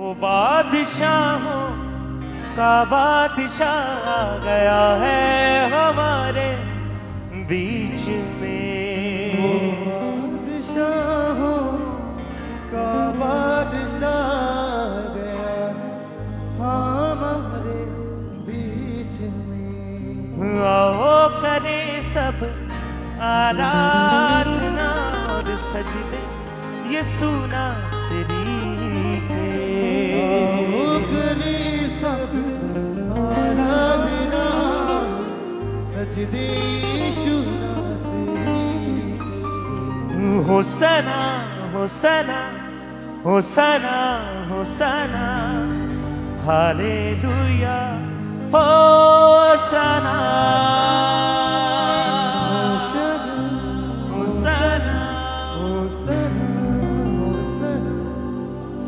वो बादशाहों का बादशाह आ गया है हमारे बीच में। वो बादशाहों का बादशाह आ गया है हमारे बीच में। आओ करे सब आराधना और सजदे यीशु नासरी के। करे सब आराधना सजदे यीशु नासरी के। होसना होसना होसना होसना हालेलुया होसना होसना होसना होसना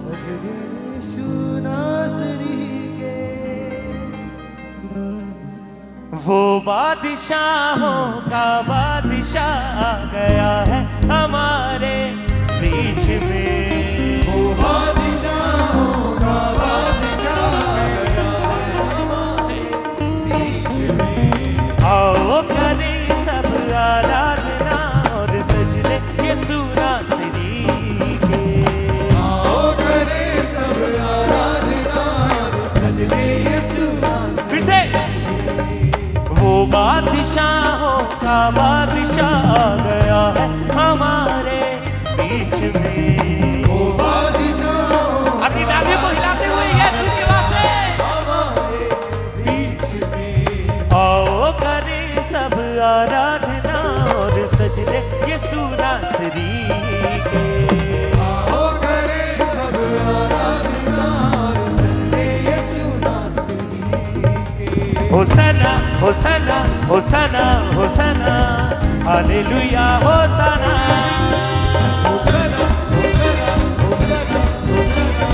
सजदे यीशु नासरी के। वो बादशाहों का बादशाह आ गया है हमारे बीच में। वो बादशाहों का बादशाह आ गया है हमारे बीच में। आओ करें सब आराधना और सजदे यीशु नासरी के। आओ करें सब आराधना और सजदे यीशु नासरी। फिर से वो बादशाहों का बादशाह आ गया है हमारे बीच में। वो बादशाहों अपनी डाली को हिलाते हुए यीशु की आवाज से हमारे बीच में। आओ करें सब आराधना और सजदे यीशु नासरी के। आओ करें सब आराधना और सजदे यीशु नासरी के। होसना होसना होसना होसना हालेलुया होसना होसना होसना होसना होसना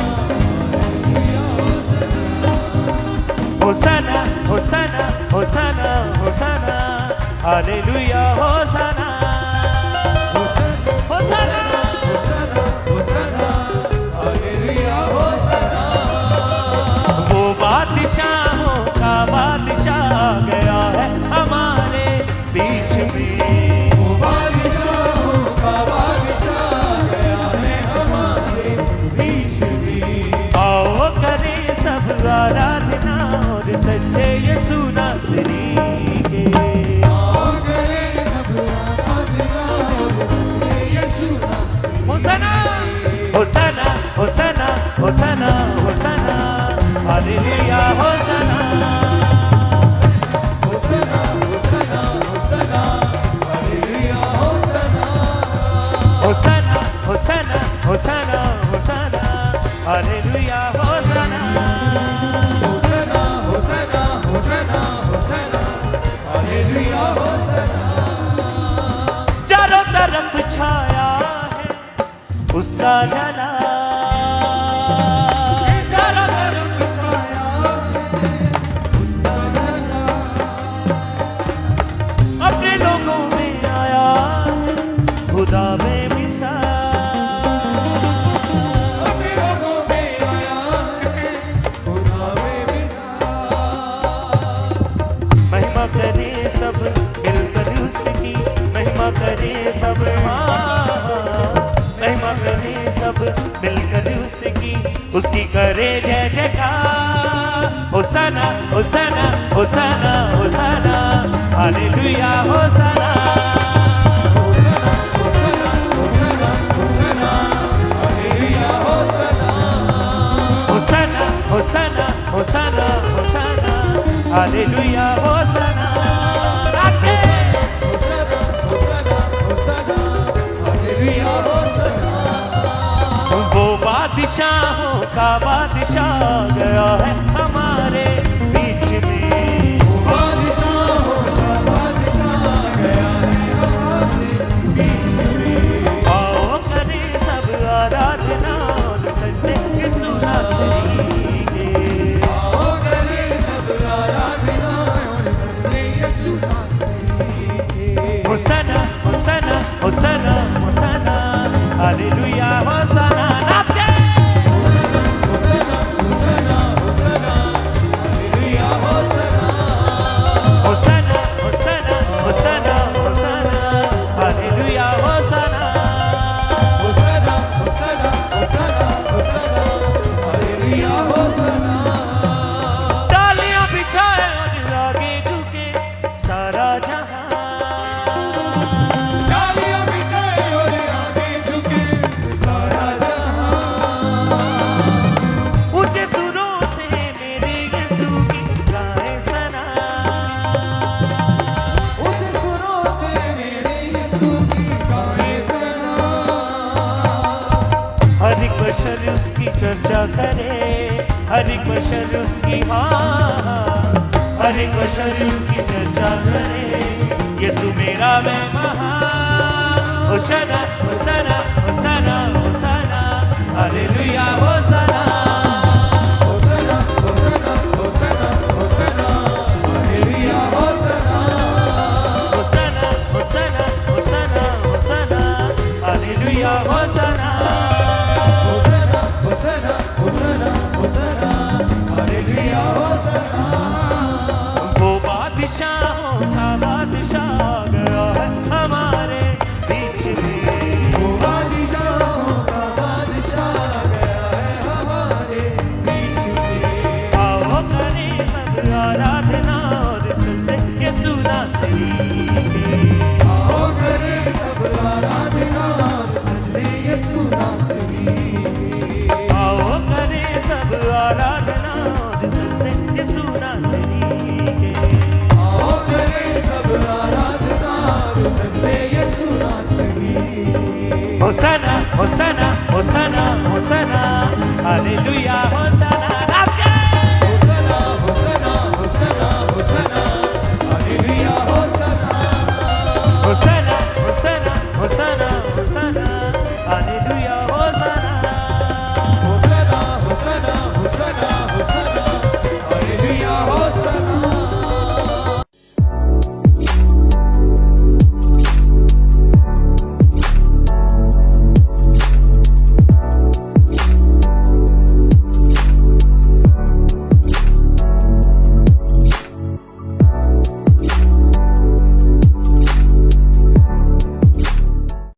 हालेलुया होसना। होसना होसना होसना होसना hallelujah होसना होसना होसना होसना hallelujah होसना। वो बादशाहों का बादशाह आ गया है हमारे बीच में। वो बादशाहों का बादशाह आ गया है हमारे बीच में। आओ करें सब आराधना और सजदे यीशु नासरी के। आओ करें सब आराधना और सजदे यीशु नासरी। होसना होसना होसना होसना होसना हालेलुया होसना होसना होसना होसना हालेलुया होसना। होसना होसना होसना होसना hallelujah होसना होसना होसना होसना होसना hallelujah होसना। चारों तरफ छाया है उसका जला। चारों तरफ छाया है उसका जला। अपने लोगों में आया है खुदा में मिसा। अपने लोगों में आया है खुदा में मिसा। महिमा करे सब मिलकर उसकी। महिमा करे सब महिमा करे सब मिलकर उसकी करे जय जयकार। होसना होसना होसना होसना हालेलुया होसना होसना होसना होसना होसना हालेलुया होसना। होसना होसना होसना होसना हालेलुया होसना। नाच के होसना होसना होसना हालेलुया होसना। वो बादशाहों का बादशाह आ गया है हमारे बीच में। वो बादशाहों का बादशाह आ गया है हमारे बीच में। आओ करें सब आराधना और सजदे यीशु नासरी के। आओ करें सब आराधना और सजदे यीशु नासरी के। होसना होसना होसना होसना हालेलुया होसना। नाच के होसना चर्चा करे, हर एक बशर उसकी हर एक बशर उसकी चर्चा करे। यीशु मेरा मैं महान, होशाना होशाना होशाना होशाना, हालेलुया होशाना। होसना होसना होसना होसना hallelujah होसना होशाना होशाना होशाना होशाना, hallelujah होशाना। होसना होसना होसना होसना हालेलुया होसना वो बादशाहों का बादशाह आ गया है हमारे बीच में। वो बादशाहों का बादशाह आ गया है हमारे बीच में। आओ करें सब आराधना और सजदे यीशु नासरी के। आओ करें सब आराधना और सजदे यीशु नासरी के। आओ करें सब आराधना और सजदे यीशु नासरी के। आओ करें सब आराधना और सजदे यीशु नासरी के। होशाना होशाना होशाना होशाना, हालेलुया होशाना।